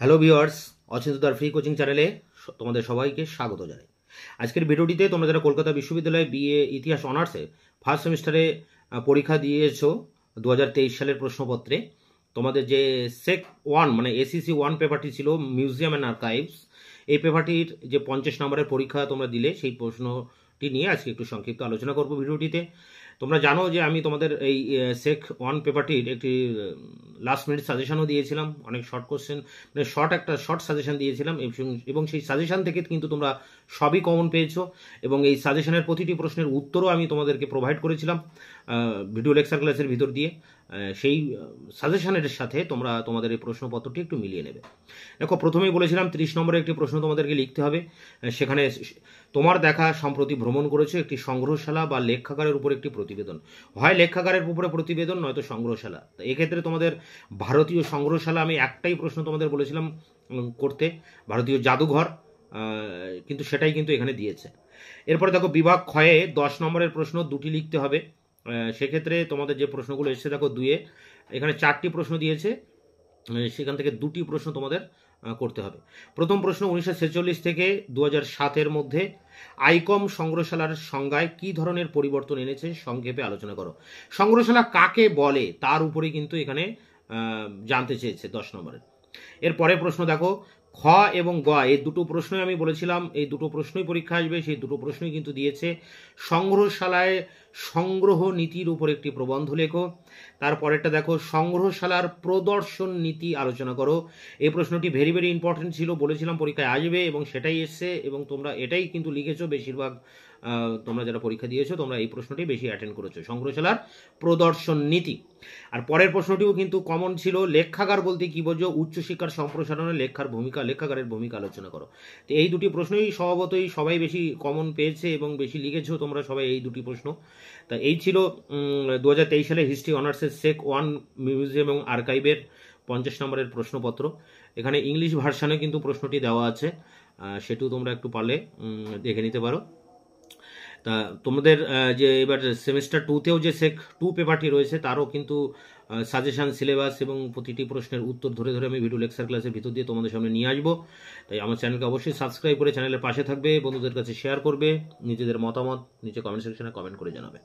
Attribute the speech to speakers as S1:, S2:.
S1: Hello viewers, অচিন্ততার free coaching চ্যানেলে তোমাদের সবাইকে স্বাগত জানাই। আজকের ভিডিওটিতে তোমরা যারা কলকাতা বিশ্ববিদ্যালয়ে বিএ ইতিহাস অনার্সে ফার্স্ট সেমিস্টারে পরীক্ষা দিয়েছো 2023 সালের প্রশ্নপত্রে, তোমাদের যে সেক 1 মানে এসিসি 1 পেপারটি ছিল মিউজিয়াম অ্যান্ড আর্কাইভস, এই পেপারটির যে 50 নম্বরের পরীক্ষা তোমরা দিলে সেই প্রশ্নটি নিয়ে আজকে একটু সংক্ষিপ্ত আলোচনা করব ভিডিওটিতে। তোমরা জানো যে আমি তোমাদের এই সেক 1 পেপারটির একটি লাস্ট মিনিট সাজেশনও দিয়েছিলাম, অনেক শর্ট কোশ্চেন মানে শর্ট সাজেশন দিয়েছিলাম এবং সেই সাজেশন থেকে কিন্তু তোমরা সবই কমন পেয়েছো এবং এই সাজেশনের প্রতিটি প্রশ্নের উত্তরও আমি তোমাদেরকে প্রোভাইড করেছিলাম ভিডিও লেকচার ক্লাসের ভিতর দিয়ে। সেই সাজেশনের সাথে তোমরা তোমাদের এই প্রশ্নপত্রটি একটু মিলিয়ে নেবে। দেখো, প্রথমেই বলেছিলাম 30 নম্বরের একটি প্রশ্ন তোমাদেরকে লিখতে হবে। সেখানে তোমার দেখা সম্প্রতি ভ্রমণ করেছো একটি সংগ্রহশালা বা লেখাগারের উপর একটি প্রতিবেদন, হয় লেখাগারের উপরে প্রতিবেদন নয়তো সংগ্রহশালা। তো এক্ষেত্রে তোমাদের ভারতীয় সংগ্রহশালা, আমি একটাই প্রশ্ন তোমাদের বলেছিলাম করতে, ভারতীয় জাদুঘর, কিন্তু সেটাই কিন্তু এখানে দিয়েছে। এরপরে দেখো, বিভাগ ক্ষয়ে 10 নম্বরের প্রশ্ন দুটি লিখতে হবে। সেক্ষেত্রে তোমাদের যে প্রশ্নগুলো এসেছে দেখো, দুয়ে এখানে 4টি প্রশ্ন দিয়েছে, সেখান থেকে 2টি প্রশ্ন তোমাদের করতে হবে। প্রথম প্রশ্ন, 1946 থেকে 2007-এর মধ্যে আইকম সংগ্রহশালার সংজ্ঞায় কি ধরনের পরিবর্তন এনেছে সংক্ষেপে আলোচনা করো। সংগ্রহশালা কাকে বলে তার উপরে কিন্তু এখানে জানতে চেয়েছে 10 নম্বরের। এর পরের প্রশ্ন দেখো, খ এবং গ, এই দুটো প্রশ্নই আমি বলেছিলাম এই দুটো প্রশ্নই পরীক্ষা আসবে, সেই দুটো প্রশ্নই কিন্তু দিয়েছে। সংগ্রহশালায় সংগ্রহ নীতির উপর একটি প্রবন্ধ লেখো। তারপরেরটা দেখো, সংগ্রহশালার প্রদর্শন নীতি আলোচনা করো। এই প্রশ্নটি ভেরি ভেরি ইম্পর্টেন্ট ছিল, বলেছিলাম পরীক্ষায় আসবে এবং সেটাই এসছে এবং তোমরা এটাই কিন্তু লিখেছো বেশিরভাগ। তোমরা যারা পরীক্ষা দিয়েছো তোমরা এই প্রশ্নটি বেশি অ্যাটেন্ড করেছো, সংগ্রহশালার প্রদর্শন নীতি। আর পরের প্রশ্নটিও কিন্তু কমন ছিল, লেখাগার বলতে কি বোঝো, উচ্চশিক্ষার সম্প্রসারণে লেখাগারের ভূমিকা আলোচনা করো। তো এই দুটি প্রশ্নই স্বভাবতই সবাই বেশি কমন পেয়েছে এবং বেশি লিখেছো তোমরা সবাই এই দুটি প্রশ্ন। তা এই ছিল 2023 সালে হিস্ট্রি অনার্সের সেক 1 মিউজিয়াম এবং আর্কাইভের 50 নম্বরের প্রশ্নপত্র। এখানে ইংলিশ ভার্সানে কিন্তু প্রশ্নটি দেওয়া আছে, সেটিও তোমরা একটু পারলে দেখে নিতে পারো। তা তোমাদের যে এবার সেমিস্টার 2তেও যে সেক 2 পেপারটি রয়েছে তারও কিন্তু সাজেশন, সিলেবাস এবং প্রতিটি প্রশ্নের উত্তর ধরে ধরে আমি ভিডিও লেকচার ক্লাসের ভিতর দিয়ে তোমাদের সামনে নিয়ে আসবো। তাই আমার চ্যানেলকে অবশ্যই সাবস্ক্রাইব করে চ্যানেলের পাশে থাকবে, বন্ধুদের কাছে শেয়ার করবে, নিজেদের মতামত নিচে কমেন্ট সেকশনে কমেন্ট করে জানাবে।